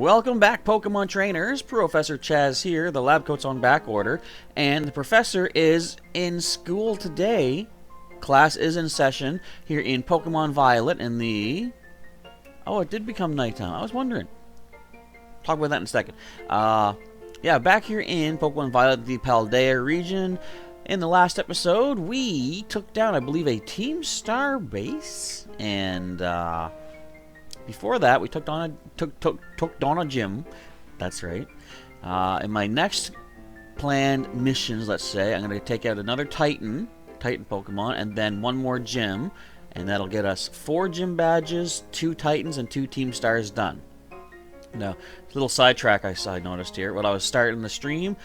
Welcome back, Pokemon Trainers. Professor Chaz here. The lab coat's on back order, and the professor is in school today. Class is in session here in Pokemon Violet in the... Oh, it did become nighttime. I was wondering. Talk about that in a second. Yeah, back here in Pokemon Violet, the Paldea region. In the last episode, we took down, I believe, a Team Star base, and before that, we took on a gym. That's right. In my next planned missions, let's say, I'm going to take out another Titan Pokemon, and then one more gym, and that'll get us 4 gym badges, 2 Titans, and 2 Team Stars done. Now, a little sidetrack I noticed here. When I was starting the stream,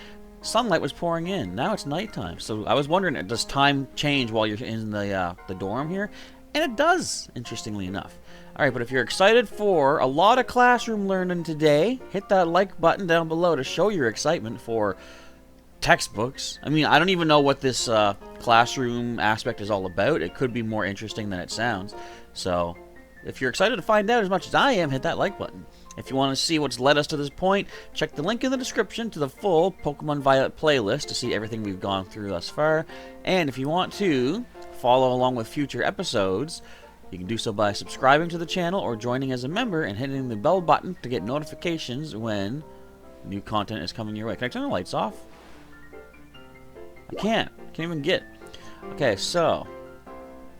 sunlight was pouring in. Now it's nighttime. So I was wondering, does time change while you're in the dorm here? And it does, interestingly enough. Alright, but if you're excited for a lot of classroom learning today, hit that like button down below to show your excitement for textbooks. I mean, I don't even know what this classroom aspect is all about. It could be more interesting than it sounds. So, if you're excited to find out as much as I am, hit that like button. If you want to see what's led us to this point, check the link in the description to the full Pokemon Violet playlist to see everything we've gone through thus far. And if you want to follow along with future episodes, you can do so by subscribing to the channel or joining as a member and hitting the bell button to get notifications when new content is coming your way. Can I turn the lights off? I can't even get. Okay, so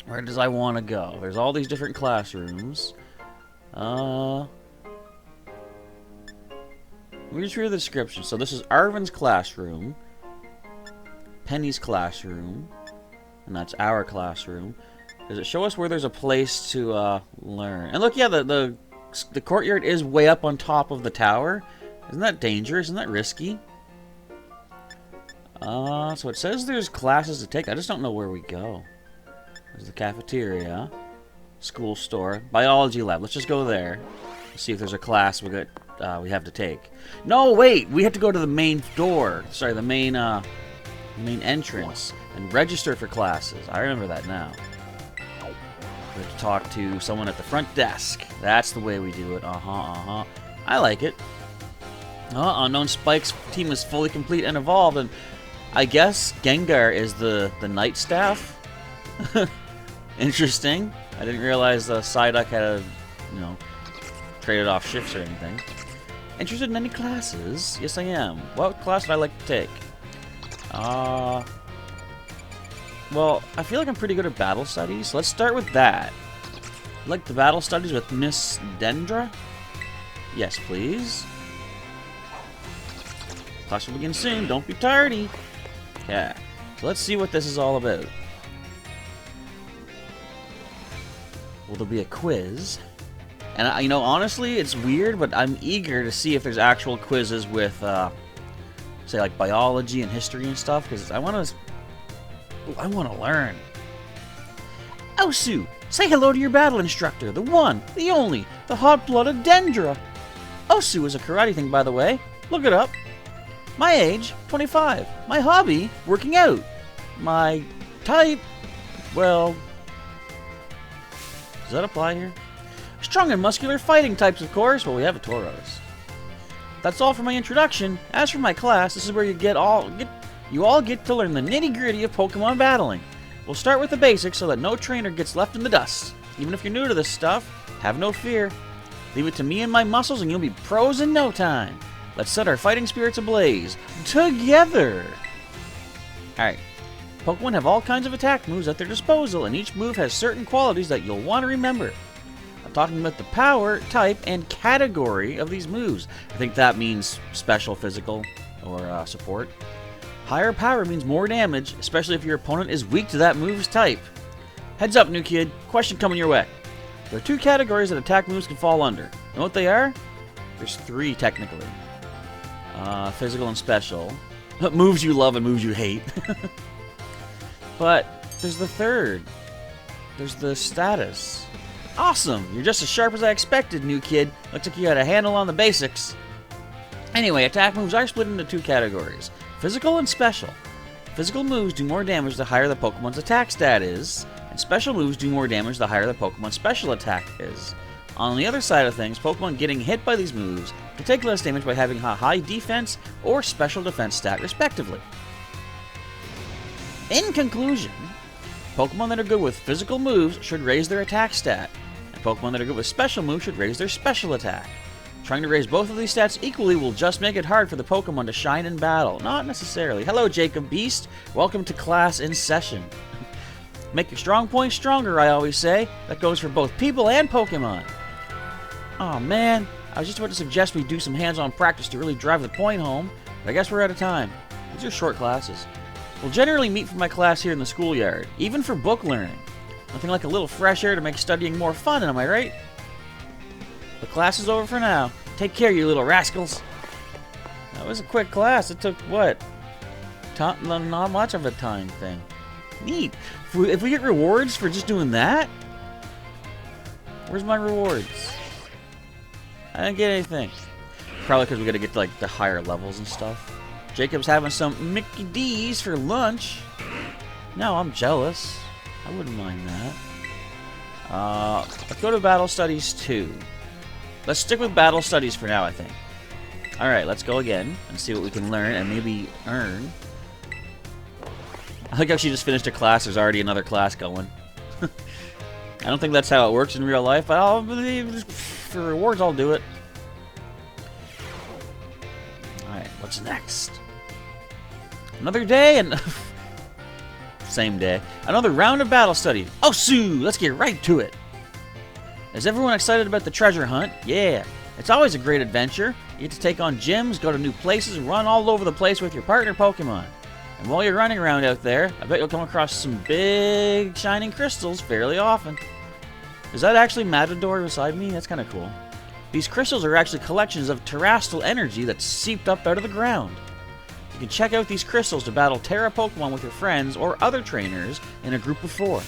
where does I want to go? There's all these different classrooms. Let me just read the description. So this is Arvin's classroom, Penny's classroom, and that's our classroom. Does it show us where there's a place to learn? And look, yeah, the courtyard is way up on top of the tower. Isn't that dangerous? Isn't that risky? So it says there's classes to take. I just don't know where we go. There's the cafeteria, school store, biology lab. Let's just go there. See if there's a class we have to take. No, wait! We have to go to the main door. Sorry, the main entrance and register for classes. I remember that now. We have to talk to someone at the front desk. That's the way we do it. I like it. Unknown Spike's team is fully complete and evolved, and I guess Gengar is the night staff. Interesting. I didn't realize Psyduck had traded off shifts or anything. Interested in any classes? Yes, I am. What class would I like to take? Well, I feel like I'm pretty good at battle studies, so let's start with that. Like the battle studies with Miss Dendra? Yes, please. Class will begin soon. Don't be tardy. Yeah. So let's see what this is all about. Will there be a quiz? And, honestly, it's weird, but I'm eager to see if there's actual quizzes with, say, like, biology and history and stuff, because I want to learn. Osu, say hello to your battle instructor, the one, the only, the hot-blooded Dendra. Osu is a karate thing, by the way. Look it up. My age, 25. My hobby, working out. My type, well, does that apply here? Strong and muscular fighting types, of course. Well, we have a Tauros. That's all for my introduction. As for my class, this is where you all get to learn the nitty-gritty of Pokemon battling. We'll start with the basics so that no trainer gets left in the dust. Even if you're new to this stuff, have no fear. Leave it to me and my muscles and you'll be pros in no time. Let's set our fighting spirits ablaze. Together! Alright. Pokemon have all kinds of attack moves at their disposal, and each move has certain qualities that you'll want to remember. I'm talking about the power, type, and category of these moves. I think that means special, physical, or support. Higher power means more damage, especially if your opponent is weak to that move's type. Heads up, new kid. Question coming your way. There are 2 categories that attack moves can fall under. Know what they are? There's 3, technically. Physical and special. Moves you love and moves you hate. But there's the 3rd. There's the status. Awesome! You're just as sharp as I expected, new kid. Looks like you had a handle on the basics. Anyway, attack moves are split into 2 categories. Physical and special. Physical moves do more damage the higher the Pokemon's attack stat is, and special moves do more damage the higher the Pokemon's special attack is. On the other side of things, Pokemon getting hit by these moves can take less damage by having a high defense or special defense stat, respectively. In conclusion, Pokemon that are good with physical moves should raise their attack stat, and Pokemon that are good with special moves should raise their special attack. Trying to raise both of these stats equally will just make it hard for the Pokemon to shine in battle. Not necessarily. Hello, Jacob Beast. Welcome to class in session. Make your strong points stronger, I always say. That goes for both people and Pokemon. Oh man, I was just about to suggest we do some hands-on practice to really drive the point home, but I guess we're out of time. These are short classes. We'll generally meet for my class here in the schoolyard, even for book learning. Nothing like a little fresh air to make studying more fun, am I right? The class is over for now. Take care, you little rascals. That was a quick class. It took, what? Not much of a time thing. Neat. If we get rewards for just doing that? Where's my rewards? I didn't get anything. Probably because we gotta get to, like, the higher levels and stuff. Jacob's having some Mickey D's for lunch. No, I'm jealous. I wouldn't mind that. Let's go to Battle Studies 2. Let's stick with Battle Studies for now, I think. Alright, let's go again and see what we can learn and maybe earn. I like how she just finished a class. There's already another class going. I don't think that's how it works in real life, but I'll believe for rewards, I'll do it. Alright, what's next? Another day and... Same day. Another round of battle study. Oh, Sue! Let's get right to it. Is everyone excited about the treasure hunt? Yeah. It's always a great adventure. You get to take on gyms, go to new places, and run all over the place with your partner Pokemon. And while you're running around out there, I bet you'll come across some big shining crystals fairly often. Is that actually Matador beside me? That's kind of cool. These crystals are actually collections of terrestrial energy that's seeped up out of the ground. You can check out these crystals to battle Terra Pokemon with your friends or other trainers in a group of 4.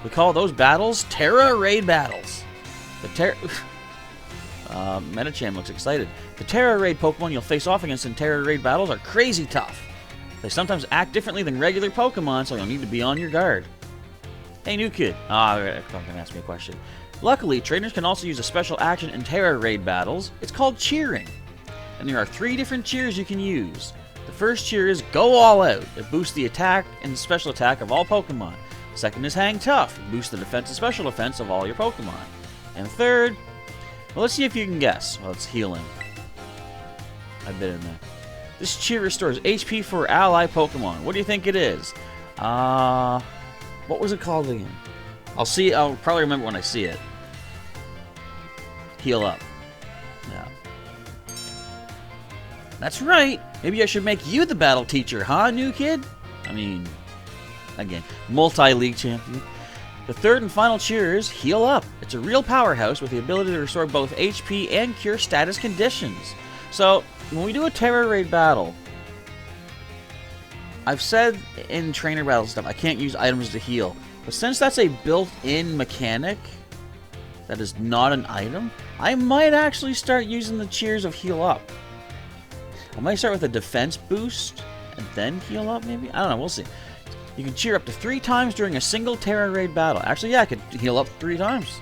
We call those battles Terra Raid battles. The Metachan looks excited. The Terra Raid Pokemon you'll face off against in Terra Raid battles are crazy tough. They sometimes act differently than regular Pokemon, so you'll need to be on your guard. Hey, new kid. You're going to ask me a question. Luckily, trainers can also use a special action in Terra Raid battles. It's called cheering. And there are 3 different cheers you can use. The first cheer is Go All Out. It boosts the attack and special attack of all Pokemon. Second is Hang Tough. It boosts the defense and special defense of all your Pokemon. And third, well, let's see if you can guess. Well, it's healing. I bit in there. This cheer restores HP for ally Pokemon. What do you think it is? What was it called again? I'll probably remember when I see it. Heal up. Yeah. That's right. Maybe I should make you the battle teacher, huh, new kid? I mean, again, multi-league champion. The third and final cheer is Heal Up. It's a real powerhouse with the ability to restore both HP and cure status conditions. So, when we do a Terra Raid battle, I've said in trainer battle stuff, I can't use items to heal. But since that's a built-in mechanic that is not an item, I might actually start using the cheers of Heal Up. I might start with a defense boost and then heal up, maybe? I don't know, we'll see. You can cheer up to 3 times during a single Terra Raid battle. Actually, yeah, I could heal up 3 times.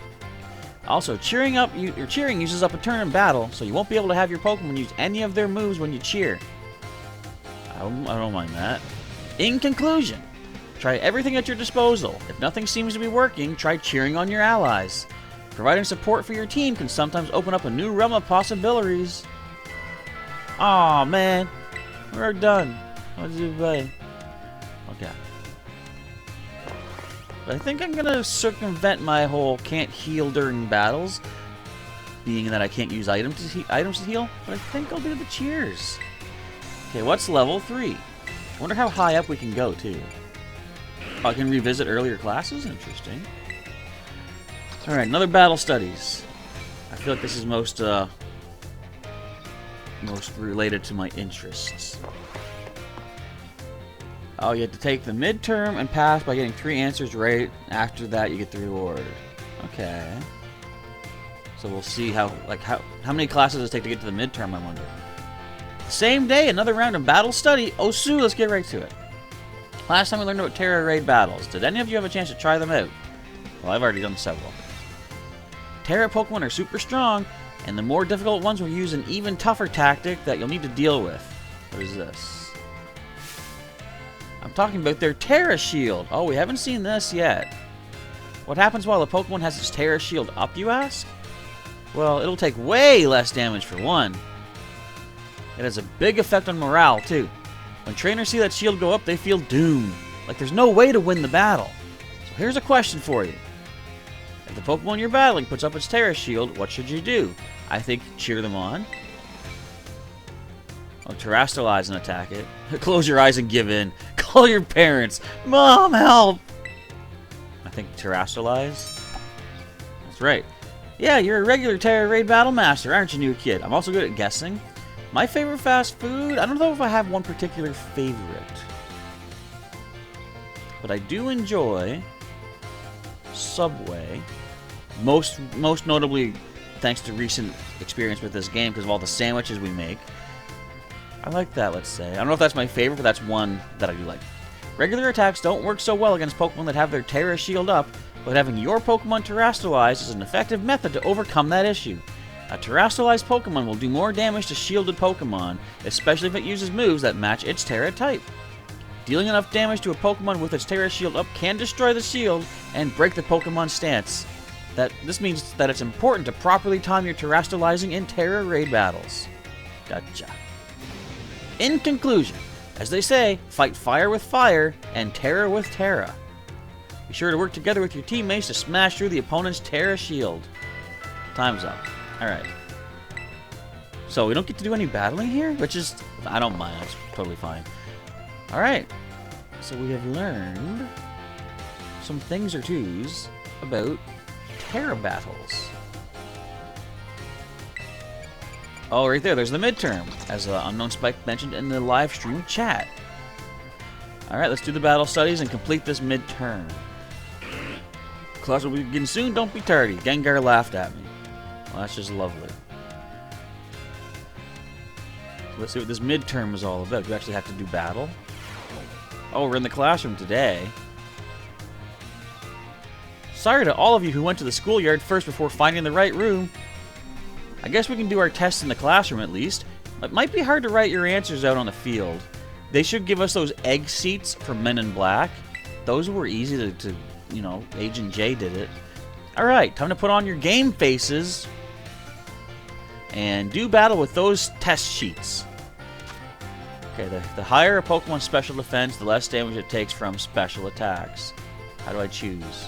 Also, cheering uses up a turn in battle, so you won't be able to have your Pokemon use any of their moves when you cheer. I don't mind that. In conclusion, try everything at your disposal. If nothing seems to be working, try cheering on your allies. Providing support for your team can sometimes open up a new realm of possibilities. Aw, man. We're done. What did you play? Okay. But I think I'm gonna circumvent my whole can't heal during battles, being that I can't use items to heal, but I think I'll do the cheers. Okay, what's level 3? I wonder how high up we can go, too. Oh, I can revisit earlier classes? Interesting. Alright, another battle studies. I feel like this is most related to my interests. Oh, you have to take the midterm and pass by getting 3 answers right. After that, you get the reward. Okay. So we'll see how many classes does it take to get to the midterm, I wonder. Same day, another round of battle study. Oh, Sue, let's get right to it. Last time we learned about Terra Raid battles. Did any of you have a chance to try them out? Well, I've already done several. Terra Pokemon are super strong, And the more difficult ones will use an even tougher tactic that you'll need to deal with. What is this? I'm talking about their Terra Shield. Oh, we haven't seen this yet. What happens while a Pokemon has its Terra Shield up, you ask? Well, it'll take way less damage for one. It has a big effect on morale, too. When trainers see that shield go up, they feel doomed. Like there's no way to win the battle. So here's a question for you. If the Pokemon you're battling puts up its Terra Shield, what should you do? I think cheer them on. Oh, Terrastallize and attack it. Close your eyes and give in. Call your parents. Mom, help! I think Terrastallize. That's right. Yeah, you're a regular Terra Raid Battle Master, aren't you, new kid? I'm also good at guessing. My favorite fast food? I don't know if I have one particular favorite. But I do enjoy Subway. Most notably, thanks to recent experience with this game, because of all the sandwiches we make. I like that, let's say. I don't know if that's my favorite, but that's one that I do like. Regular attacks don't work so well against Pokemon that have their Terra Shield up, but having your Pokemon Terrastallize is an effective method to overcome that issue. A Terrastallized Pokemon will do more damage to shielded Pokemon, especially if it uses moves that match its Terra type. Dealing enough damage to a Pokemon with its Terra Shield up can destroy the shield and break the Pokemon's stance. This means that it's important to properly time your Terrastallizing in Terra Raid battles. Gotcha. In conclusion, as they say, fight fire with fire and Terra with Terra. Be sure to work together with your teammates to smash through the opponent's Terra Shield. Time's up. Alright. So we don't get to do any battling here? Which is, I don't mind, it's totally fine. Alright. So we have learned some things or twos about Terra battles. Oh, right there, there's the midterm, as Unknown Spike mentioned in the live stream chat. Alright, let's do the battle studies and complete this midterm. Class will begin soon, don't be tardy. Gengar laughed at me. Well, that's just lovely. Let's see what this midterm is all about. Do we actually have to do battle? Oh, we're in the classroom today. Sorry to all of you who went to the schoolyard first before finding the right room. I guess we can do our tests in the classroom at least. It might be hard to write your answers out on the field. They should give us those egg seats from Men in Black. Those were easy to you know, Agent J did it. Alright, time to put on your game faces and do battle with those test sheets. Okay, the higher a Pokemon's special defense, the less damage it takes from special attacks. How do I choose?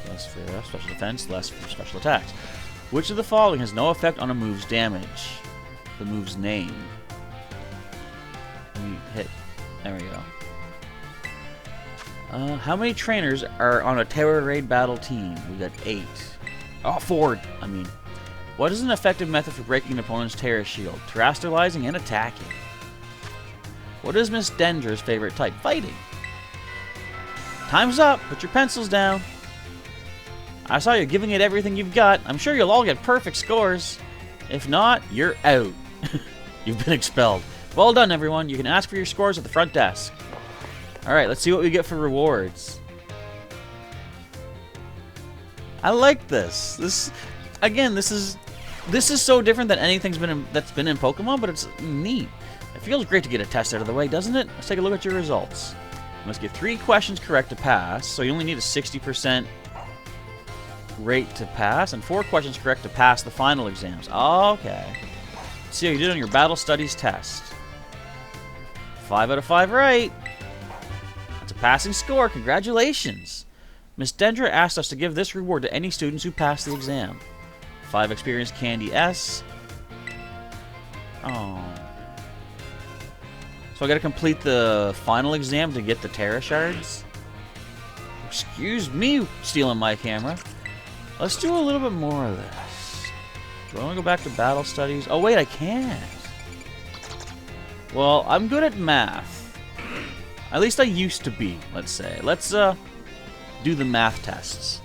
Less for special defense, less for special attacks. Which of the following has no effect on a move's damage? The move's name. Let me hit. There we go. How many trainers are on a Terra Raid battle team? We got 8. Oh, 4. I mean, what is an effective method for breaking an opponent's Terra Shield? Terrastallizing and attacking. What is Miss Dendra's favorite type? Fighting. Time's up. Put your pencils down. I saw you giving it everything you've got. I'm sure you'll all get perfect scores. If not, you're out. You've been expelled. Well done, everyone. You can ask for your scores at the front desk. Alright, let's see what we get for rewards. I like this. This is so different than anything's that's been in Pokemon, but it's neat. It feels great to get a test out of the way, doesn't it? Let's take a look at your results. You must get 3 questions correct to pass, so you only need a 60% rate to pass, and 4 questions correct to pass the final exams. Okay. Let's see how you did on your battle studies test. 5 out of 5 right. That's a passing score. Congratulations. Miss Dendra asked us to give this reward to any students who pass the exam. 5 experience Candy S. Oh. So I gotta complete the final exam to get the Terra Shards? Excuse me stealing my camera. Let's do a little bit more of this. Do I want to go back to battle studies? Oh wait, I can't. Well, I'm good at math. At least I used to be, let's say. Let's do the math tests.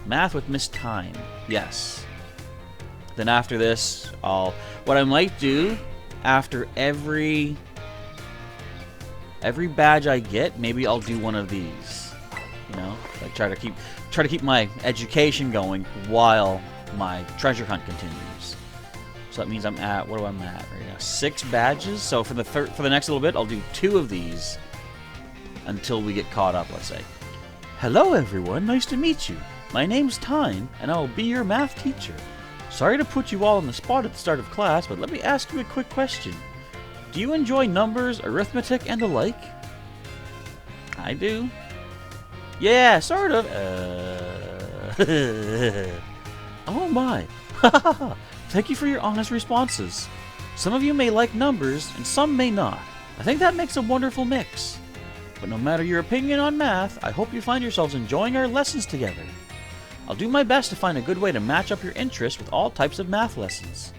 Math with Miss Time. Yes. Then after this, what I might do after every badge I get, maybe I'll do one of these. You know, like try to keep my education going while my treasure hunt continues. So that means I'm at, what am I at right now? 6 badges. So for the next little bit, I'll do 2 of these until we get caught up, let's say. Hello everyone, nice to meet you. My name's Tyne, and I will be your math teacher. Sorry to put you all on the spot at the start of class, but let me ask you a quick question. Do you enjoy numbers, arithmetic, and the like? I do. Yeah, sort of. Oh my. Thank you for your honest responses. Some of you may like numbers, and some may not. I think that makes a wonderful mix. But no matter your opinion on math, I hope you find yourselves enjoying our lessons together. I'll do my best to find a good way to match up your interests with all types of math lessons.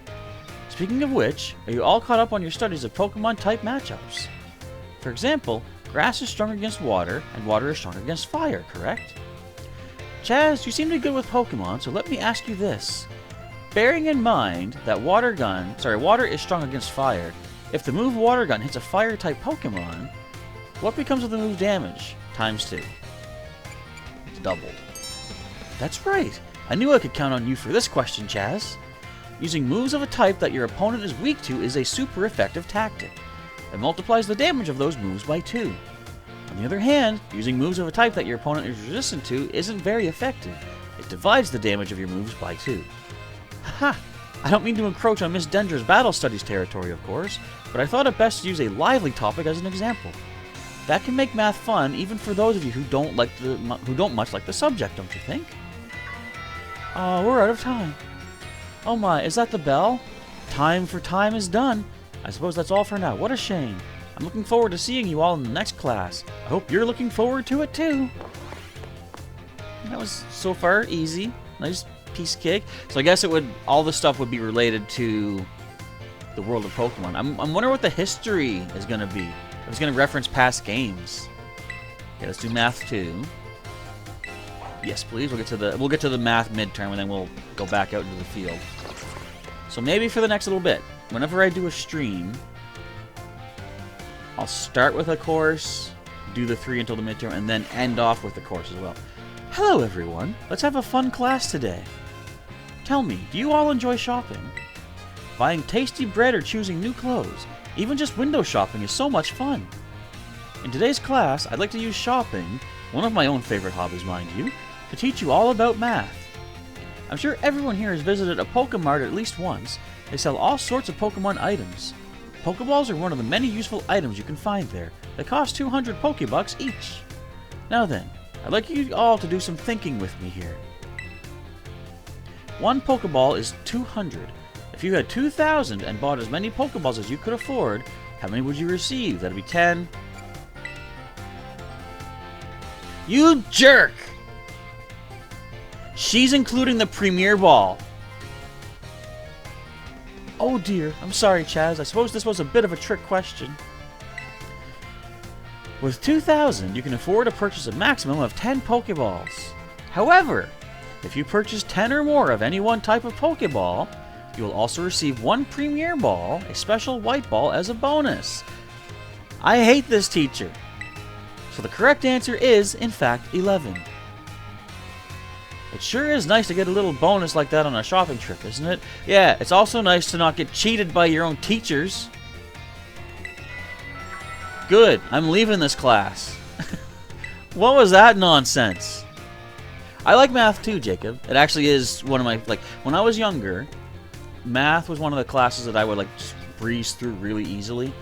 Speaking of which, are you all caught up on your studies of Pokemon type matchups? For example, grass is strong against water, and water is strong against fire, correct? Chaz, you seem to be good with Pokemon, so let me ask you this. Bearing in mind that water is strong against fire, if the move Water Gun hits a fire-type Pokemon, what becomes of the move damage? Times 2. It's doubled. That's right. I knew I could count on you for this question, Chaz. Using moves of a type that your opponent is weak to is a super effective tactic. It multiplies the damage of those moves by 2. On the other hand, using moves of a type that your opponent is resistant to isn't very effective. It divides the damage of your moves by 2. Ha! I don't mean to encroach on Miss Dendra's battle studies territory, of course, but I thought it best to use a lively topic as an example. That can make math fun even for those of you who don't much like the subject, don't you think? We're out of time. Oh my, is that the bell? Time for time is done. I suppose that's all for now. What a shame. I'm looking forward to seeing you all in the next class. I hope you're looking forward to it too. That was so far easy. Nice piece of cake. So I guess all the stuff would be related to the world of Pokemon. I'm wondering what the history is going to be. If it's going to reference past games. Okay, let's do math 2. Yes, please. We'll get to the math midterm, and then we'll go back out into the field. So maybe for the next little bit, whenever I do a stream, I'll start with a course, do the 3 until the midterm, and then end off with the course as well. Hello, everyone. Let's have a fun class today. Tell me, do you all enjoy shopping? Buying tasty bread or choosing new clothes, even just window shopping is so much fun. In today's class, I'd like to use shopping, one of my own favorite hobbies, mind you, to teach you all about math. I'm sure everyone here has visited a Pokemart at least once. They sell all sorts of Pokemon items. Pokeballs are one of the many useful items you can find there. They cost 200 Pokebucks each. Now then, I'd like you all to do some thinking with me here. 1 Pokeball is 200. If you had 2,000 and bought as many Pokeballs as you could afford, how many would you receive? That'd be 10. You jerk! She's including the Premier Ball. Oh dear, I'm sorry, Chaz. I suppose this was a bit of a trick question. With 2,000, you can afford to purchase a maximum of 10 Pokeballs. However, if you purchase 10 or more of any one type of Pokeball, you will also receive 1 Premier Ball, a special white ball, as a bonus. I hate this teacher. So the correct answer is, in fact, 11. It sure is nice to get a little bonus like that on a shopping trip, isn't it? Yeah, it's also nice to not get cheated by your own teachers. Good, I'm leaving this class. What was that nonsense? I like math too, Jacob. It actually is one of my, when I was younger, math was one of the classes that I would just breeze through really easily.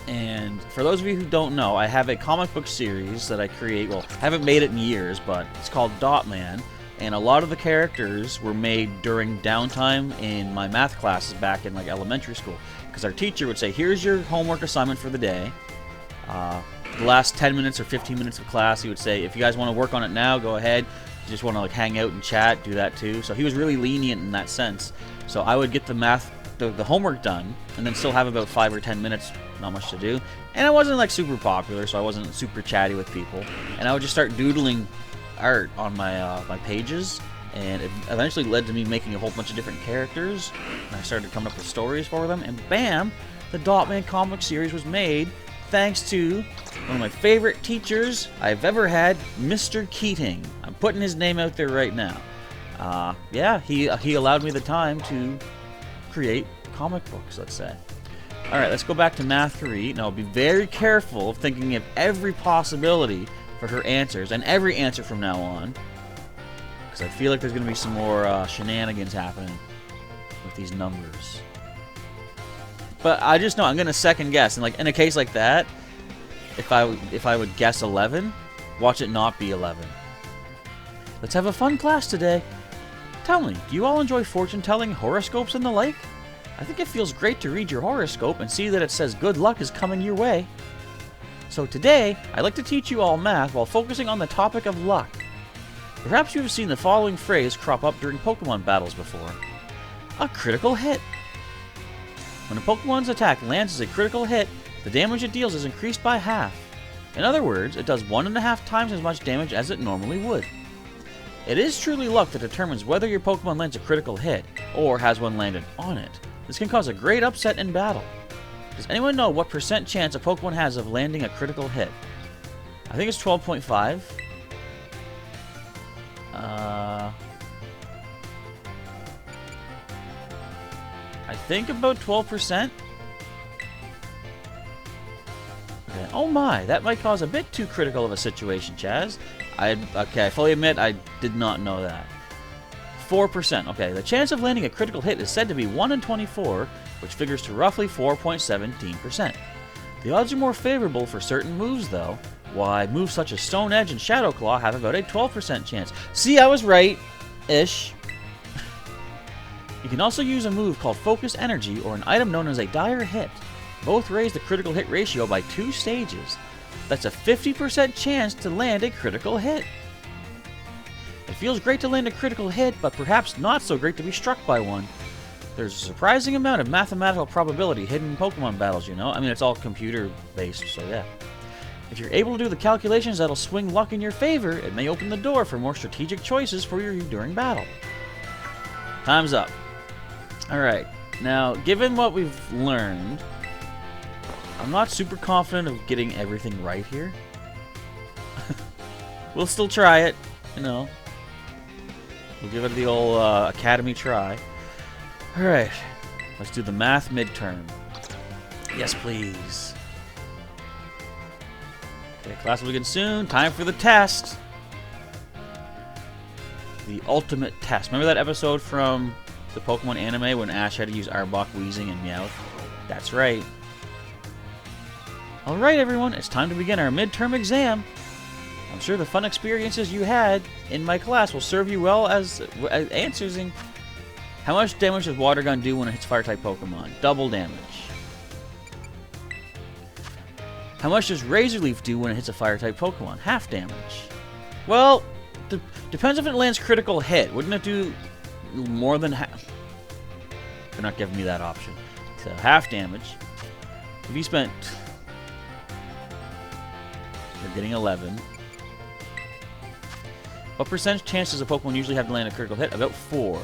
And for those of you who don't know, I have a comic book series that I create. Well, I haven't made it in years, but it's called Dot Man. And a lot of the characters were made during downtime in my math classes back in elementary school. Because our teacher would say, here's your homework assignment for the day. The last 10 minutes or 15 minutes of class, he would say, if you guys want to work on it now, go ahead. If you just want to hang out and chat, do that too. So he was really lenient in that sense. So I would get the math, the homework done, and then still have about 5 or 10 minutes, not much to do. And I wasn't super popular, so I wasn't super chatty with people. And I would just start doodling art on my my pages, and it eventually led to me making a whole bunch of different characters. And I started coming up with stories for them, and bam, the Dot Man comic series was made thanks to one of my favorite teachers I've ever had, Mr. Keating. I'm putting his name out there right now. yeah, he allowed me the time to create comic books, let's say. Alright, let's go back to Math 3. Now, be very careful of thinking of every possibility for her answers, and every answer from now on. Because I feel like there's going to be some more shenanigans happening with these numbers. But I just know I'm going to second guess. And like in a case like that, if I would guess 11, watch it not be 11. Let's have a fun class today. Tell me, do you all enjoy fortune-telling, horoscopes, and the like? I think it feels great to read your horoscope and see that it says good luck is coming your way. So today, I'd like to teach you all math while focusing on the topic of luck. Perhaps you have seen the following phrase crop up during Pokemon battles before. A critical hit. When a Pokemon's attack lands as a critical hit, the damage it deals is increased by half. In other words, it does 1.5 times as much damage as it normally would. It is truly luck that determines whether your Pokemon lands a critical hit, or has one landed on it. This can cause a great upset in battle. Does anyone know what % chance a Pokemon has of landing a critical hit? I think it's 12.5. I think about 12%. Okay. Oh my, that might cause a bit too critical of a situation, Chaz. Okay, I fully admit I did not know that. 4%. Okay, the chance of landing a critical hit is said to be 1 in 24, which figures to roughly 4.17%. The odds are more favorable for certain moves, though. Why, moves such as Stone Edge and Shadow Claw have about a 12% chance. See, I was right-ish. You can also use a move called Focus Energy or an item known as a Dire Hit. Both raise the critical hit ratio by 2 stages. That's a 50% chance to land a critical hit. It feels great to land a critical hit, but perhaps not so great to be struck by one. There's a surprising amount of mathematical probability hidden in Pokemon battles, you know? I mean, it's all computer-based, so yeah. If you're able to do the calculations that'll swing luck in your favor, it may open the door for more strategic choices for you during battle. Time's up. Alright, now, given what we've learned, I'm not super confident of getting everything right here. We'll still try it, you know. We'll give it the old academy try. Alright, let's do the math midterm. Yes, please. Okay, class will begin soon. Time for the test. The ultimate test. Remember that episode from the Pokemon anime when Ash had to use Arbok, Weezing, and Meowth? That's right. Alright everyone, it's time to begin our midterm exam. I'm sure the fun experiences you had in my class will serve you well as answering. How much damage does Water Gun do when it hits Fire-type Pokemon? Double damage. How much does Razor Leaf do when it hits a Fire-type Pokemon? Half damage. Well, depends if it lands critical hit. Wouldn't it do more than half? They're not giving me that option. So half damage. If you spent... You're getting 11. What percentage chance does a Pokemon usually have to land a critical hit? About 4.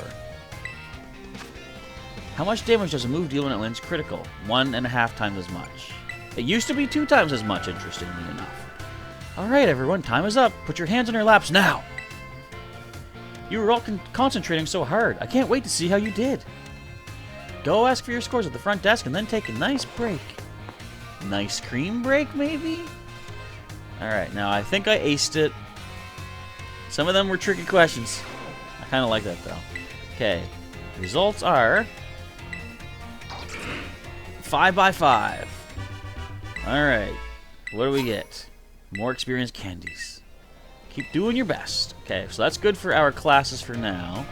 How much damage does a move deal when it lands critical? 1.5 times as much. It used to be 2 times as much, interestingly enough. Alright everyone, time is up. Put your hands on your laps now! You were all concentrating so hard. I can't wait to see how you did. Go ask for your scores at the front desk and then take a nice break. Nice cream break, maybe? Alright, now I think I aced it. Some of them were tricky questions. I kind of like that, though. Okay, results are 5 by 5. Alright, what do we get? More experienced candies. Keep doing your best. Okay, so that's good for our classes for now.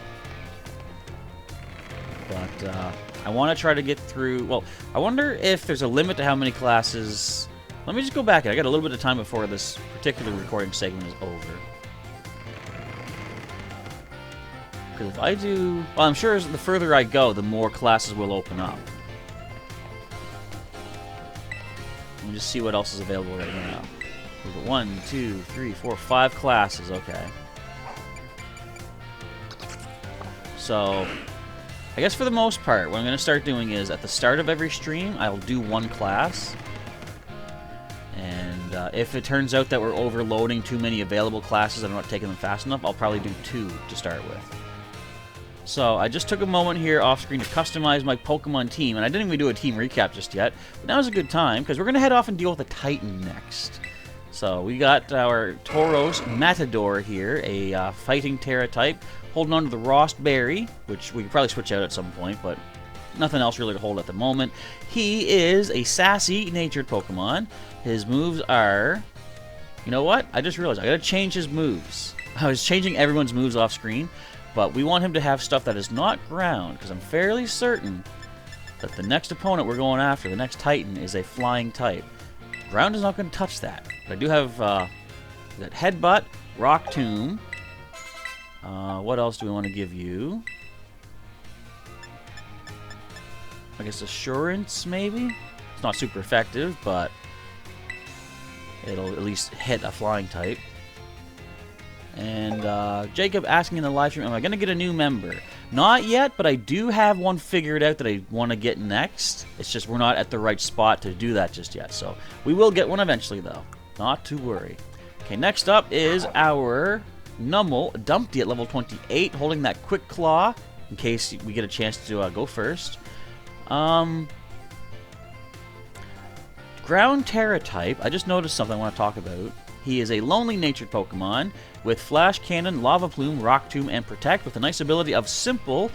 But I want to try to get through... Well, I wonder if there's a limit to how many classes... Let me just go back. I got a little bit of time before this particular recording segment is over. Because if I do... Well, I'm sure the further I go, the more classes will open up. Let me just see what else is available right now. We've got 1, 2, 3, 4, 5 classes. Okay. So, I guess for the most part, what I'm going to start doing is, at the start of every stream, I'll do 1 class. And if it turns out that we're overloading too many available classes and I'm not taking them fast enough, I'll probably do 2 to start with. So I just took a moment here off screen to customize my Pokemon team, and I didn't even do a team recap just yet. But now's a good time, because we're going to head off and deal with a Titan next. So we got our Tauros Matador here, a fighting Terra type, holding on to the Rost Berry, which we could probably switch out at some point, but nothing else really to hold at the moment. He is a sassy natured Pokemon. His moves are... You know what? I just realized I gotta change his moves. I was changing everyone's moves off screen, but we want him to have stuff that is not ground, because I'm fairly certain that the next opponent we're going after, the next Titan, is a flying type. Ground is not going to touch that. But I do have that Headbutt, Rock Tomb. What else do we want to give you? I guess Assurance, maybe? It's not super effective, but it'll at least hit a flying type. And Jacob asking in the live stream, am I going to get a new member? Not yet, but I do have one figured out that I want to get next. It's just we're not at the right spot to do that just yet. So we will get one eventually, though. Not to worry. Okay, next up is our Numel Dumpty at level 28, holding that Quick Claw in case we get a chance to go first. Ground Terra type. I just noticed something I want to talk about. He is a lonely natured Pokemon with Flash Cannon, Lava Plume, Rock Tomb, and Protect, with a nice ability of Simple,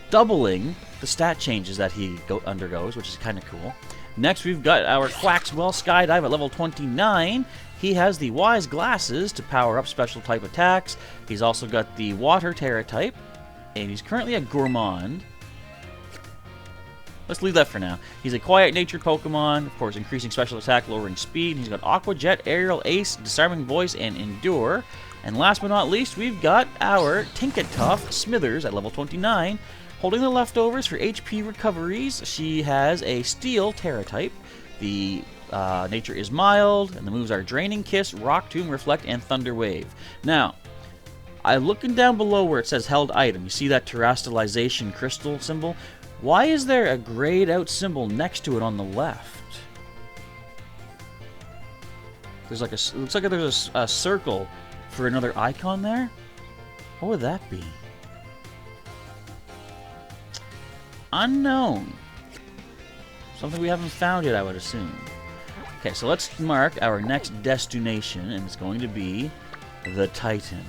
doubling the stat changes that he undergoes, which is kind of cool. Next, we've got our Quaxwell Skydive at level 29. He has the Wise Glasses to power up special type attacks. He's also got the Water Terra type, and he's currently a Gourmand. Let's leave that for now. He's a quiet-natured Pokemon, of course, increasing special attack, lowering speed. He's got Aqua Jet, Aerial Ace, Disarming Voice, and Endure. And last but not least, we've got our Tinkatuff Smithers at level 29, holding the leftovers for HP recoveries. She has a Steel Terra type. The nature is mild, and the moves are Draining Kiss, Rock Tomb, Reflect, and Thunder Wave. Now, I'm looking down below where it says Held Item. You see that Terastallization crystal symbol? Why is there a grayed out symbol next to it on the left? There's like it looks like there's a circle for another icon there. What would that be? Unknown. Something we haven't found yet, I would assume. Okay, so let's mark our next destination, and it's going to be the Titan.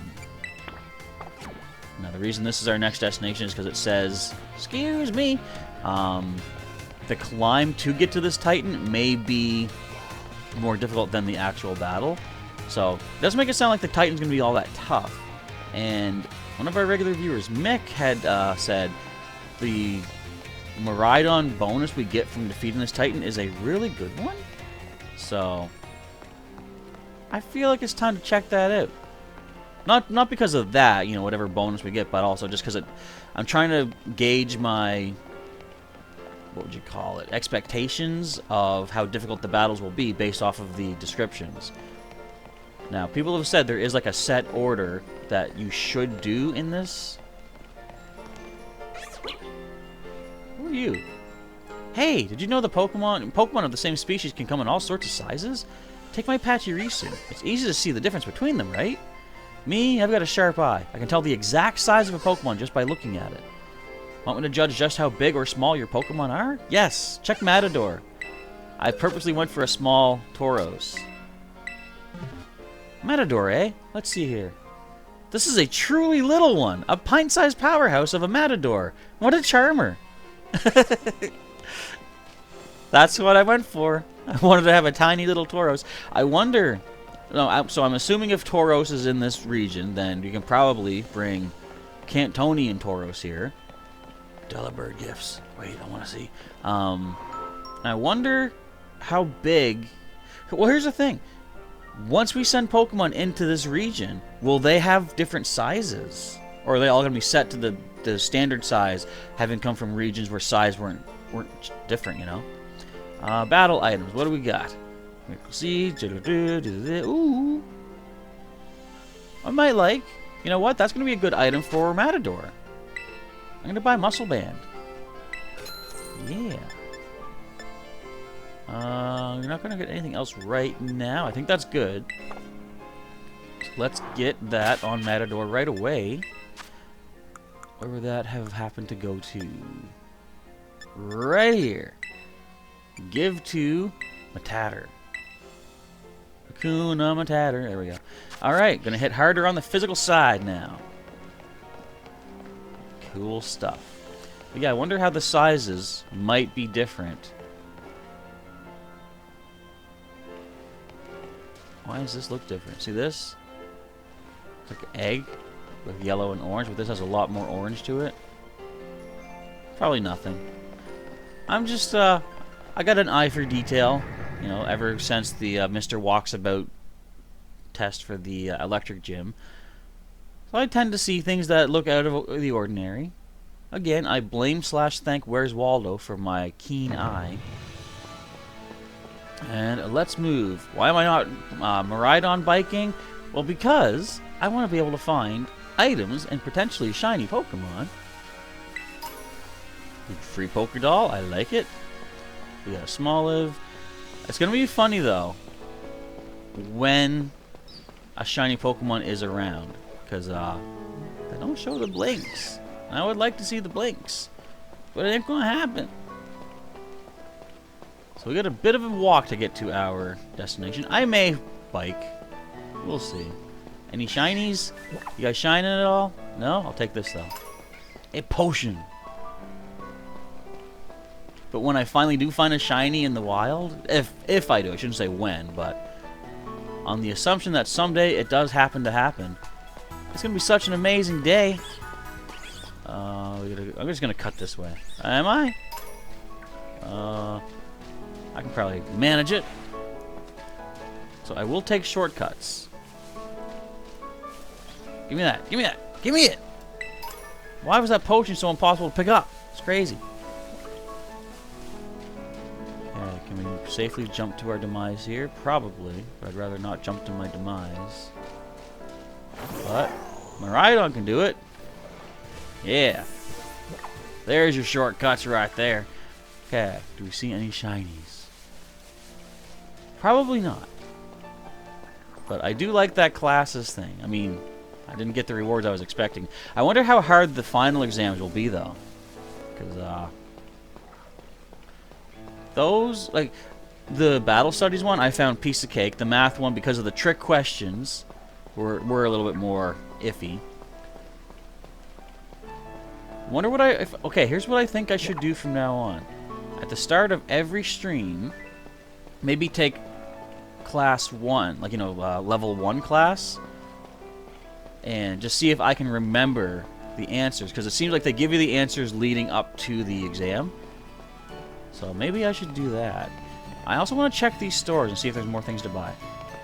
Now, the reason this is our next destination is because it says, excuse me, the climb to get to this Titan may be more difficult than the actual battle. So, it doesn't make it sound like the Titan's going to be all that tough. And one of our regular viewers, Mick, had said the Miraidon bonus we get from defeating this Titan is a really good one. So, I feel like it's time to check that out. Not because of that, you know, whatever bonus we get, but also just because I'm trying to gauge my, what would you call it, expectations of how difficult the battles will be based off of the descriptions. Now, people have said there is like a set order that you should do in this. Who are you? Hey, did you know the Pokemon of the same species can come in all sorts of sizes? Take my Pachirisu. It's easy to see the difference between them, right? Me, I've got a sharp eye. I can tell the exact size of a Pokemon just by looking at it. Want me to judge just how big or small your Pokemon are? Yes, check Matador. I purposely went for a small Tauros. Matador, eh? Let's see here. This is a truly little one. A pint-sized powerhouse of a Matador. What a charmer. That's what I went for. I wanted to have a tiny little Tauros. I wonder... No, so I'm assuming if Tauros is in this region, then you can probably bring Cantonian Tauros here. Delibird gifts. Wait, I want to see. I wonder how big... Well, here's the thing. Once we send Pokemon into this region, will they have different sizes? Or are they all going to be set to the standard size, having come from regions where size weren't different, you know? Battle items. What do we got? See, ooh. I might like. You know what? That's going to be a good item for Matador. I'm going to buy Muscle Band. Yeah. You're not going to get anything else right now. I think that's good. So let's get that on Matador right away. Where would that have happened to go to? Right here. Give to Matatter. Hakuna Matata. There we go. Alright, gonna hit harder on the physical side now. Cool stuff. But yeah, I wonder how the sizes might be different. Why does this look different? See this? It's like an egg with yellow and orange, but this has a lot more orange to it. Probably nothing. I'm just, I got an eye for detail. You know, ever since the Mr. Walksabout test for the electric gym. So I tend to see things that look out of the ordinary. Again, I blame/thank Where's Waldo for my keen eye. And let's move. Why am I not Miraidon biking? Well, because I want to be able to find items and potentially shiny Pokemon. Free Pokédoll, I like it. We got a Smoliv. It's going to be funny, though, when a shiny Pokemon is around. Because they don't show the blinks. I would like to see the blinks. But it ain't going to happen. So we got a bit of a walk to get to our destination. I may bike. We'll see. Any shinies? You guys shining at all? No? I'll take this, though. A potion. But when I finally do find a shiny in the wild, if I do, I shouldn't say when, but on the assumption that someday it does happen to happen, it's going to be such an amazing day. I'm just going to cut this way. Am I? I can probably manage it. So I will take shortcuts. Give me that. Give me that. Give me it. Why was that potion so impossible to pick up? It's crazy. Okay, can we safely jump to our demise here? Probably, but I'd rather not jump to my demise. But Miraidon can do it. Yeah. There's your shortcuts right there. Okay, do we see any shinies? Probably not. But I do like that classes thing. I mean, I didn't get the rewards I was expecting. I wonder how hard the final exams will be, though. Because, those, like, the battle studies one, I found piece of cake. The math one, because of the trick questions, were a little bit more iffy. Wonder what okay, here's what I think I should do from now on. At the start of every stream, maybe take class 1, like, you know, level 1 class, and just see if I can remember the answers, because it seems like they give you the answers leading up to the exam. So maybe I should do that. I also want to check these stores and see if there's more things to buy.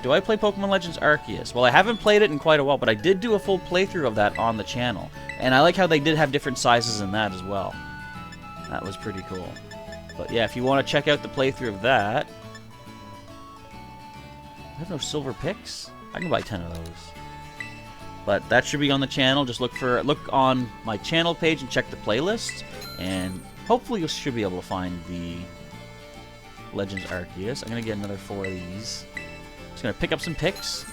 Do I play Pokemon Legends Arceus? Well, I haven't played it in quite a while, but I did do a full playthrough of that on the channel. And I like how they did have different sizes in that as well. That was pretty cool. But yeah, if you want to check out the playthrough of that... I have no silver picks? I can buy 10 of those. But that should be on the channel. Just look on my channel page and check the playlist. And hopefully you should be able to find the Legends Arceus. I'm going to get another 4 of these. Just going to pick up some picks.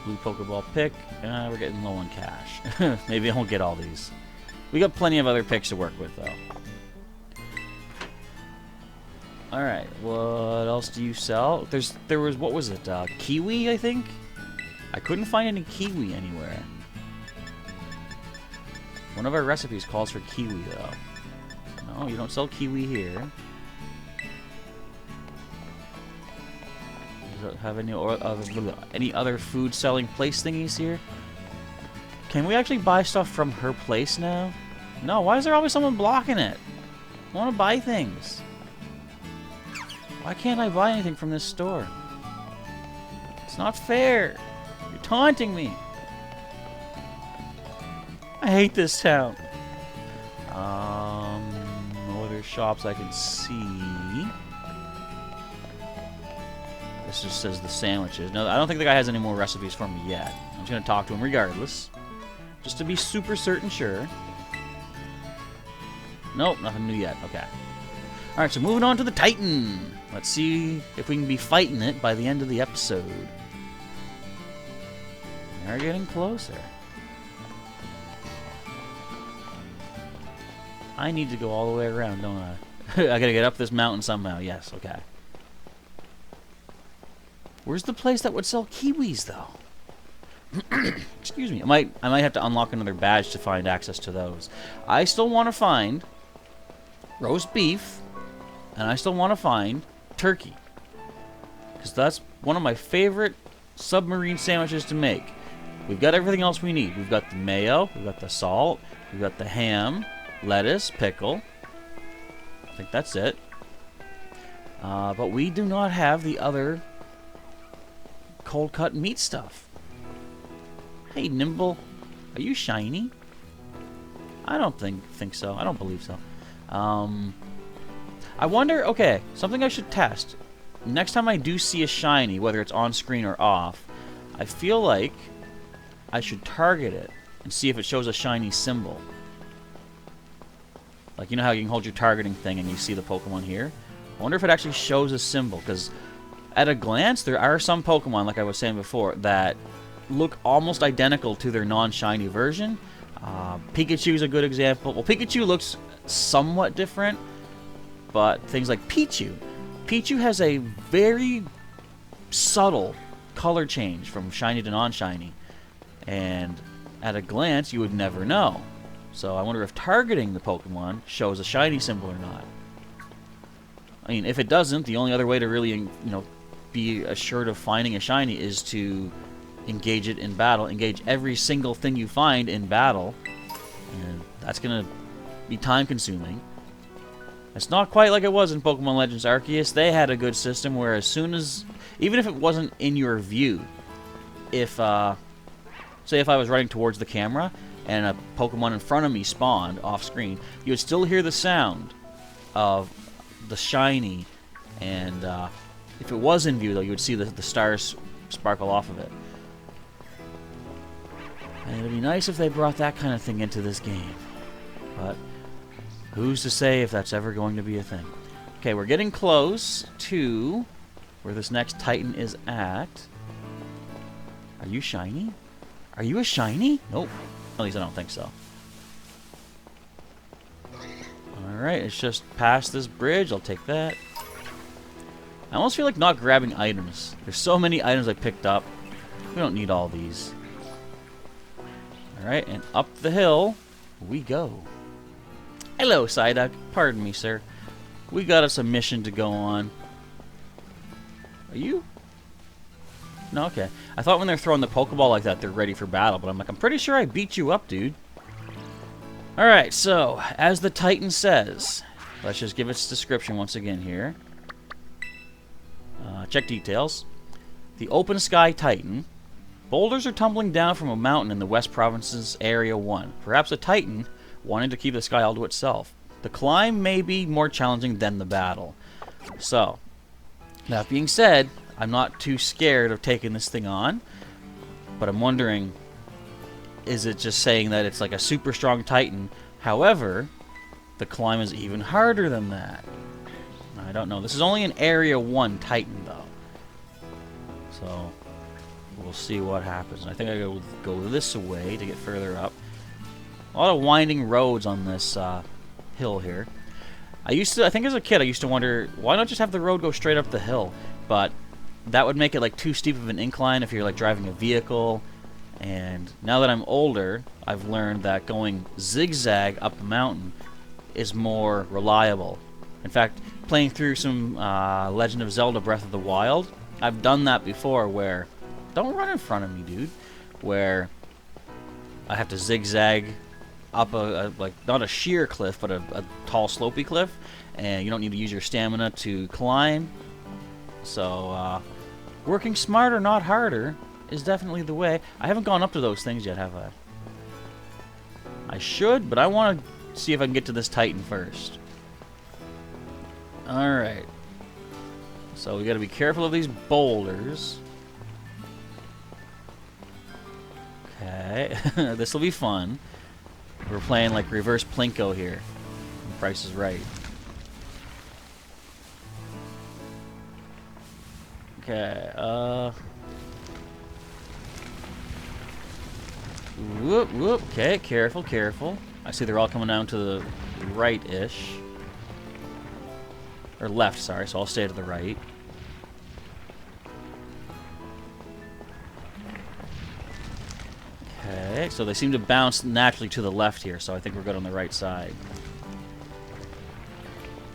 Blue Pokeball pick. We're getting low on cash. Maybe I won't get all these. We got plenty of other picks to work with, though. Alright, what else do you sell? There was, what was it? Kiwi, I think? I couldn't find any kiwi anywhere. One of our recipes calls for kiwi, though. No, you don't sell kiwi here. Does it have any other food selling place thingies here? Can we actually buy stuff from her place now? No, why is there always someone blocking it? I want to buy things. Why can't I buy anything from this store? It's not fair. You're taunting me. I hate this town. No other shops I can see. This just says the sandwiches. No, I don't think the guy has any more recipes for me yet. I'm just going to talk to him regardless. Just to be super certain sure. Nope, nothing new yet. Okay. Alright, so moving on to the Titan. Let's see if we can be fighting it by the end of the episode. We are getting closer. I need to go all the way around, don't I? I gotta get up this mountain somehow. Yes, okay. Where's the place that would sell kiwis, though? Excuse me. I might have to unlock another badge to find access to those. I still want to find roast beef, and I still want to find turkey, because that's one of my favorite submarine sandwiches to make. We've got everything else we need. We've got the mayo, we've got the salt, we've got the ham, lettuce, pickle. I think that's it. But we do not have the other cold cut meat stuff. Hey, Nimble, are you shiny? I don't think so. I don't believe so. I wonder, okay, something I should test. Next time I do see a shiny, whether it's on screen or off, I feel like I should target it and see if it shows a shiny symbol. Like, you know how you can hold your targeting thing and you see the Pokemon here? I wonder if it actually shows a symbol, because at a glance, there are some Pokemon, like I was saying before, that look almost identical to their non-shiny version. Pikachu is a good example. Well, Pikachu looks somewhat different, but things like Pichu. Pichu has a very subtle color change from shiny to non-shiny, and at a glance, you would never know. So I wonder if targeting the Pokemon shows a shiny symbol or not. I mean, if it doesn't, the only other way to really, be assured of finding a shiny is to engage it in battle. Engage every single thing you find in battle, and that's going to be time-consuming. It's not quite like it was in Pokemon Legends Arceus. They had a good system where as soon as, even if it wasn't in your view, if, say if I was running towards the camera and a Pokemon in front of me spawned off-screen, you would still hear the sound of the shiny, and if it was in view, though, you would see the stars sparkle off of it. And it would be nice if they brought that kind of thing into this game. But who's to say if that's ever going to be a thing? Okay, we're getting close to where this next Titan is at. Are you shiny? Are you a shiny? Nope. At least I don't think so. Alright, it's just past this bridge. I'll take that. I almost feel like not grabbing items. There's so many items I picked up. We don't need all these. Alright, and up the hill we go. Hello, Psyduck. Pardon me, sir. We got us a mission to go on. Are you? No, okay. I thought when they're throwing the Pokeball like that, they're ready for battle, but I'm like, I'm pretty sure I beat you up, dude. Alright, so, as the Titan says, let's just give its description once again here. Check details. The Open Sky Titan. Boulders are tumbling down from a mountain in the West Province's Area 1. Perhaps a Titan wanting to keep the sky all to itself. The climb may be more challenging than the battle. So, that being said, I'm not too scared of taking this thing on, but I'm wondering, is it just saying that it's like a super strong Titan? However, the climb is even harder than that. I don't know. This is only an Area 1 Titan, though. So, we'll see what happens. I think I go this way to get further up. A lot of winding roads on this hill here. I think as a kid, I used to wonder, why not just have the road go straight up the hill? But that would make it like too steep of an incline if you're like driving a vehicle. And now that I'm older, I've learned that going zigzag up a mountain is more reliable. In fact, playing through some Legend of Zelda Breath of the Wild, I've done that before where, don't run in front of me, dude, where I have to zigzag up like, not a sheer cliff, but a tall slopey cliff, and you don't need to use your stamina to climb. So, working smarter, not harder, is definitely the way. I haven't gone up to those things yet, have I? I should, but I want to see if I can get to this Titan first. Alright. So we gotta be careful of these boulders. Okay. This will be fun. We're playing like reverse Plinko here. The Price is Right. Okay, whoop, whoop. Okay, careful, careful. I see they're all coming down to the right-ish. Or left, sorry, so I'll stay to the right. Okay, so they seem to bounce naturally to the left here, so I think we're good on the right side.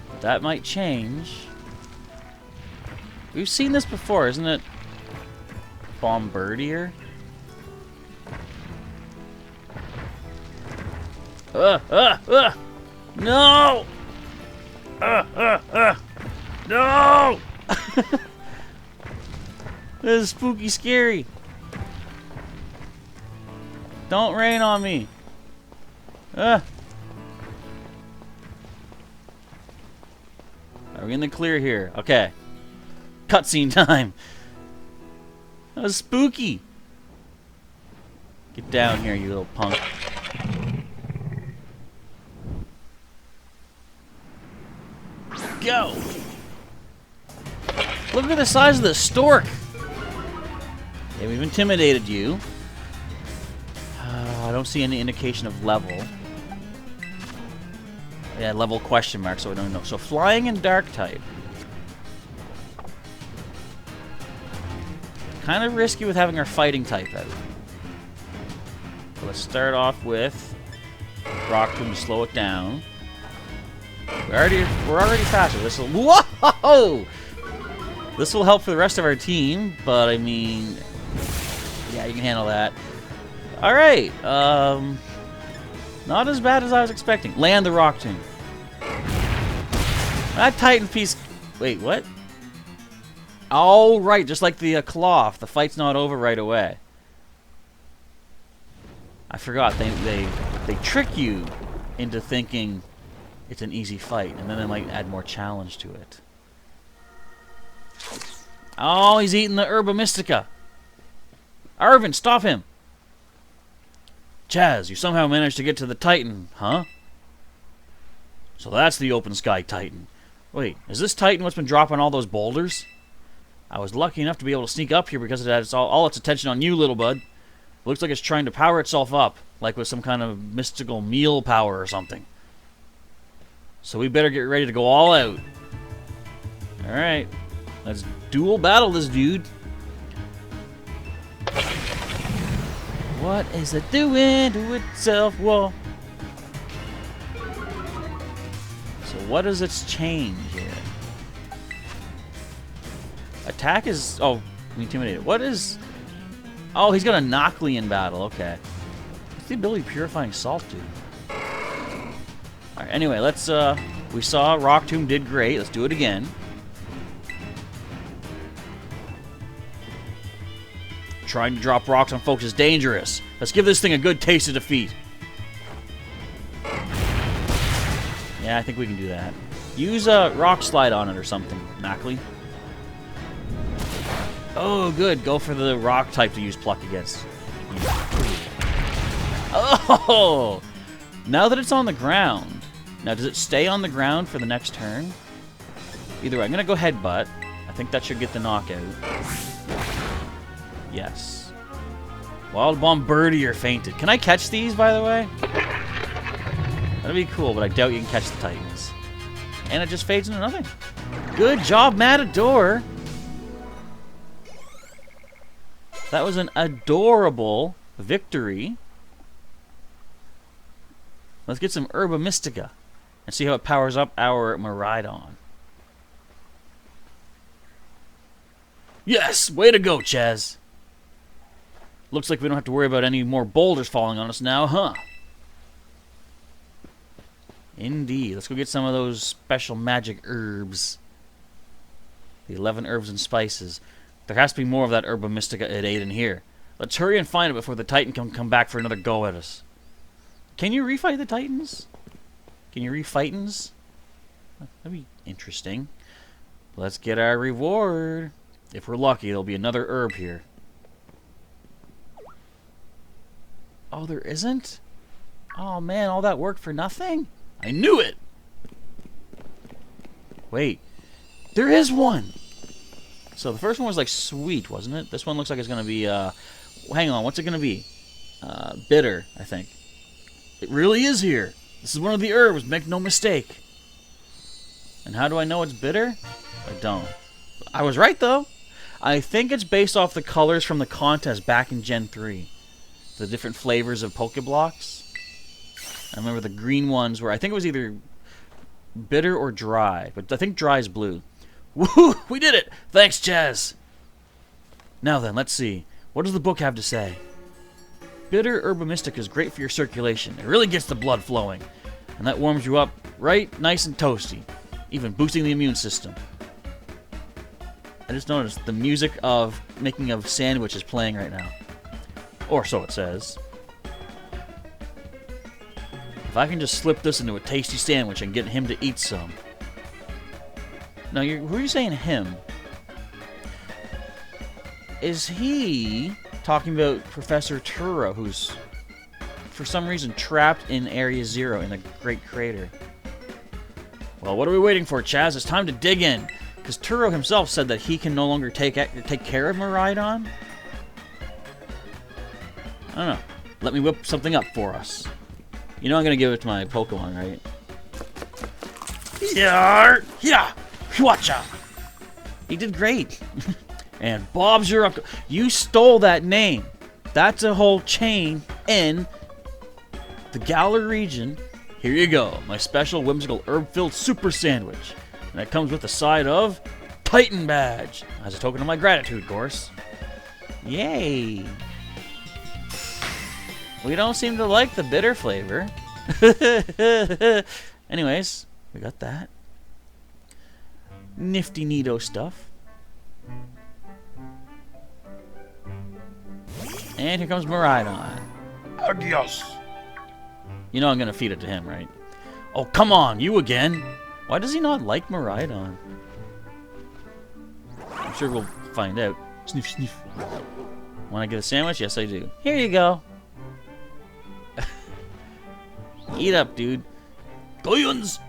But that might change. We've seen this before, isn't it? Bombardier? No! No! This is spooky scary. Don't rain on me. Are we in the clear here? Okay. Cutscene time. That was spooky. Get down here, you little punk. Go! Look at the size of the stork! Yeah, we've intimidated you. I don't see any indication of level. Yeah, level question mark, so I don't know. So flying and dark type. Kind of risky with having our fighting type out. So let's start off with Rock Tomb to slow it down. We're already faster. This will whoa! This will help for the rest of our team, but I mean, yeah, you can handle that. All right, not as bad as I was expecting. Land the Rock Tomb. That Titan piece. Wait, what? Oh, right, just like the cloth, the fight's not over right away. I forgot they trick you into thinking it's an easy fight, and then they might add more challenge to it. Oh, he's eating the Herba Mystica. Arvin, stop him. Chaz, you somehow managed to get to the Titan, huh? So that's the open sky Titan. Wait, is this Titan what's been dropping all those boulders? I was lucky enough to be able to sneak up here because it had all its attention on you, little bud. Looks like it's trying to power itself up, like with some kind of mystical meal power or something. So we better get ready to go all out. Alright, let's dual battle this dude. What is it doing to itself? Whoa. So what is its change here? Attack is... Oh, intimidated. What is... Oh, he's got a Knockly in battle. Okay. What's the ability Purifying Salt do? Alright, anyway, let's... We saw Rock Tomb did great. Let's do it again. Trying to drop rocks on folks is dangerous. Let's give this thing a good taste of defeat. Yeah, I think we can do that. Use a Rock Slide on it or something, Knockly. Oh, good. Go for the rock type to use Pluck against. Oh! Now that it's on the ground. Now, does it stay on the ground for the next turn? Either way, I'm going to go Headbutt. I think that should get the knockout. Yes. Wild Bombardier fainted. Can I catch these, by the way? That'd be cool, but I doubt you can catch the Titans. And it just fades into nothing. Good job, Matador! That was an adorable victory. Let's get some Herba Mystica and see how it powers up our Miraidon. Yes! Way to go, Chaz! Looks like we don't have to worry about any more boulders falling on us now, huh? Indeed. Let's go get some of those special magic herbs. The 11 herbs and spices. There has to be more of that Herba Mystica it ate in here. Let's hurry and find it before the Titan can come back for another go at us. Can you refight the Titans? Can you refightins? That'd be interesting. Let's get our reward. If we're lucky, there'll be another herb here. Oh, there isn't? Oh man, all that work for nothing? I knew it! Wait. There is one! So the first one was like sweet, wasn't it? This one looks like it's going to be, hang on, what's it going to be? Bitter, I think. It really is here. This is one of the herbs, make no mistake. And how do I know it's bitter? I don't. I was right, though. I think it's based off the colors from the contest back in Gen 3. The different flavors of Pokeblocks. I remember the green ones were, I think it was either bitter or dry. But I think dry is blue. Woohoo! We did it! Thanks, Chaz! Now then, let's see. What does the book have to say? Bitter Herba Mystica is great for your circulation. It really gets the blood flowing. And that warms you up right nice and toasty. Even boosting the immune system. I just noticed the music of making a sandwich is playing right now. Or so it says. If I can just slip this into a tasty sandwich and get him to eat some. Now, who are you saying him? Is he talking about Professor Turo, who's for some reason trapped in Area 0 in the Great Crater? Well, what are we waiting for, Chaz? It's time to dig in. Because Turo himself said that he can no longer take care of Miraidon? I don't know. Let me whip something up for us. You know I'm going to give it to my Pokemon, right? Yeah! Watcha! He did great. And Bob's your uncle. You stole that name. That's a whole chain in the Galar region. Here you go. My special whimsical herb-filled super sandwich. And it comes with a side of Titan Badge. As a token of my gratitude, of course. Yay. We don't seem to like the bitter flavor. Anyways, we got that. Nifty neato stuff. And here comes Miraidon. Adios. You know I'm going to feed it to him, right? Oh, come on, you again. Why does he not like Miraidon? I'm sure we'll find out. Sniff, sniff. Want to get a sandwich? Yes, I do. Here you go. Eat up, dude. Goyons!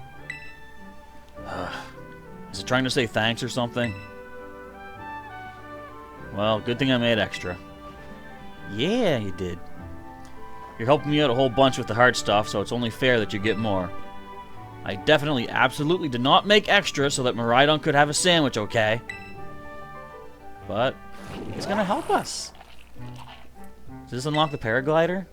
Is it trying to say thanks or something? Well, good thing I made extra. Yeah, you did. You're helping me out a whole bunch with the hard stuff, so it's only fair that you get more. I definitely, absolutely did not make extra so that Miraidon could have a sandwich, okay? But it's gonna help us. Does this unlock the paraglider?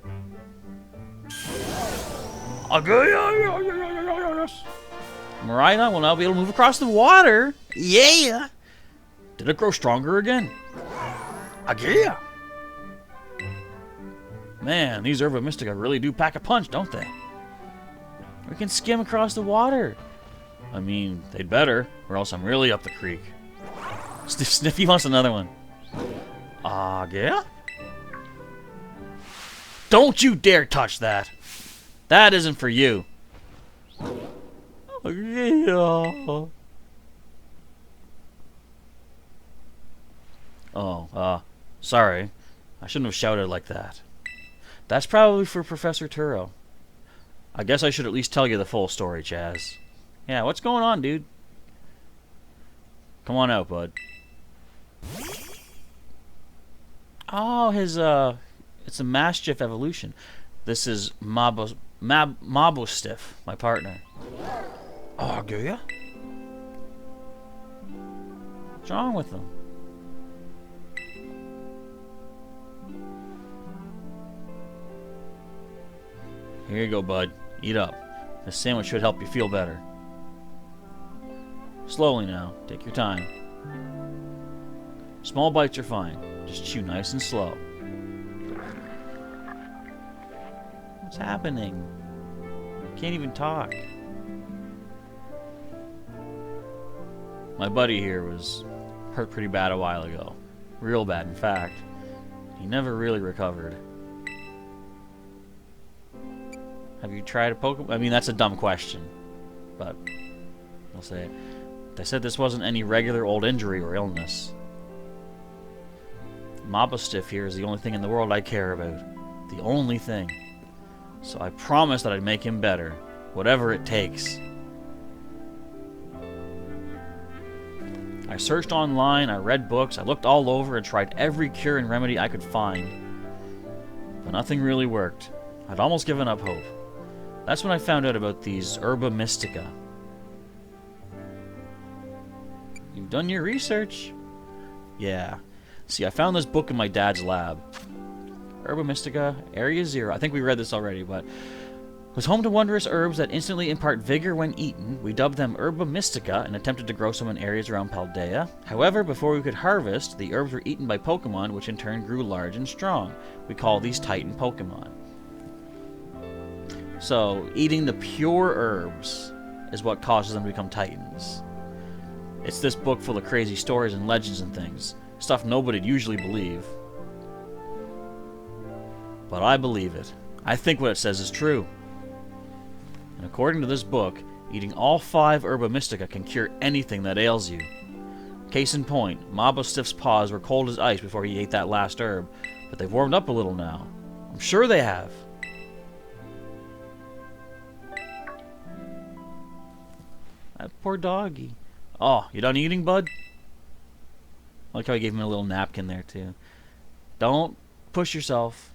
Miraidon will now be able to move across the water. Yeah! Did it grow stronger again? Yeah! Man, these Herba Mystica really do pack a punch, don't they? We can skim across the water. I mean, they'd better, or else I'm really up the creek. Sniffy wants another one. Yeah? Don't you dare touch that! That isn't for you. Yeah. Oh, sorry. I shouldn't have shouted like that. That's probably for Professor Turo. I guess I should at least tell you the full story, Chaz. Yeah, what's going on, dude? Come on out, bud. Oh, his, it's a Mastiff evolution. This is Mabostiff, my partner. Oh, do ya? What's wrong with them? Here you go, bud. Eat up. This sandwich should help you feel better. Slowly now. Take your time. Small bites are fine. Just chew nice and slow. What's happening? Can't even talk. My buddy here was hurt pretty bad a while ago. Real bad, in fact. He never really recovered. Have you tried a Pokemon? I mean, that's a dumb question. But I'll say it. They said this wasn't any regular old injury or illness. Mabostiff here is the only thing in the world I care about. The only thing. So I promised that I'd make him better. Whatever it takes. I searched online, I read books, I looked all over and tried every cure and remedy I could find. But nothing really worked. I'd almost given up hope. That's when I found out about these Herba Mystica. You've done your research. Yeah. See, I found this book in my dad's lab. Herba Mystica, Area 0. I think we read this already, but... was home to wondrous herbs that instantly impart vigor when eaten. We dubbed them Herba Mystica and attempted to grow some in areas around Paldea. However, before we could harvest, the herbs were eaten by Pokemon, which in turn grew large and strong. We call these Titan Pokemon. So, eating the pure herbs is what causes them to become Titans. It's this book full of crazy stories and legends and things. Stuff nobody'd usually believe. But I believe it. I think what it says is true. And according to this book, eating all 5 Herba Mystica can cure anything that ails you. Case in point, Mabostiff's paws were cold as ice before he ate that last herb, but they've warmed up a little now. I'm sure they have. That poor doggy. Oh, you done eating, bud? I like how I gave him a little napkin there, too. Don't push yourself.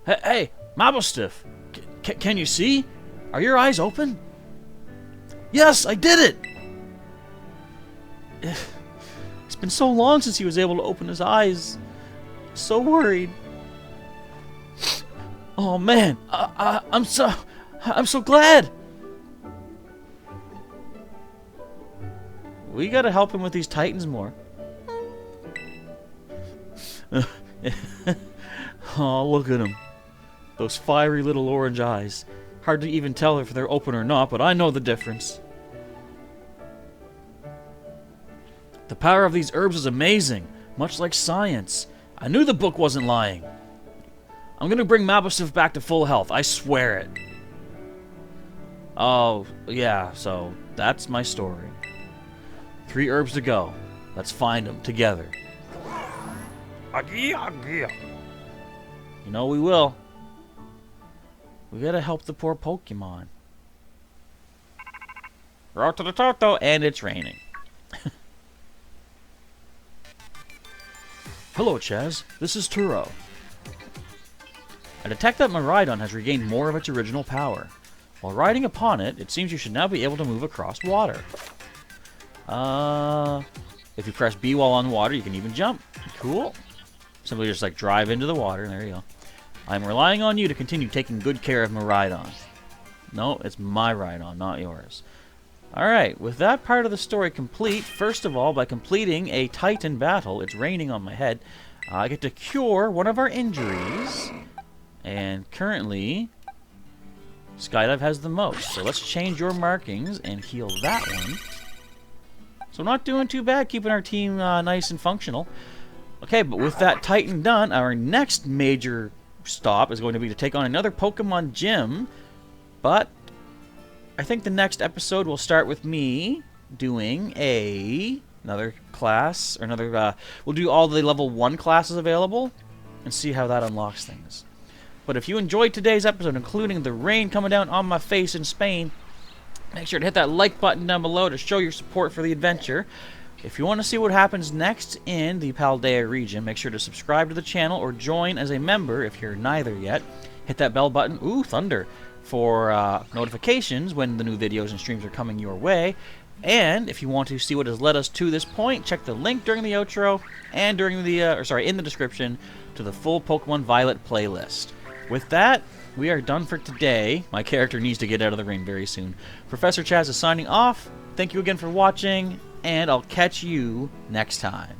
Hey, Mabostiff! Can you see? Are your eyes open? Yes, I did it! It's been so long since he was able to open his eyes. So worried. Oh man, I'm so glad. We gotta help him with these Titans more. Oh, look at him. Those fiery little orange eyes. Hard to even tell if they're open or not, but I know the difference. The power of these herbs is amazing, much like science. I knew the book wasn't lying. I'm gonna bring Mabostiff back to full health, I swear it. Oh, yeah, so that's my story. 3 herbs to go. Let's find them together. You know we will. We gotta help the poor Pokemon. We're out to the Toto, and it's raining. Hello, Chaz. This is Turo. I detect that Miraidon has regained more of its original power. While riding upon it, it seems you should now be able to move across water. If you press B while on water, you can even jump. Cool. Simply just like drive into the water, and there you go. I'm relying on you to continue taking good care of Miraidon. No, it's my Rhydon, not yours. Alright, with that part of the story complete, first of all, by completing a Titan battle, it's raining on my head, I get to cure one of our injuries. And currently, Skydive has the most. So let's change your markings and heal that one. So not doing too bad, keeping our team nice and functional. Okay, but with that Titan done, our next major stop is going to be to take on another Pokemon gym. But I think the next episode will start with me doing another class, or another, we'll do all the level 1 classes available and see how that unlocks things. But if you enjoyed today's episode, including the rain coming down on my face in Spain, make sure to hit that like button down below to show your support for the adventure. If you want to see what happens next in the Paldea region, make sure to subscribe to the channel or join as a member if you're neither yet. Hit that bell button, ooh, thunder, for notifications when the new videos and streams are coming your way. And if you want to see what has led us to this point, check the link during the outro and during the, in the description to the full Pokemon Violet playlist. With that, we are done for today. My character needs to get out of the rain very soon. Professor Chaz is signing off. Thank you again for watching, and I'll catch you next time.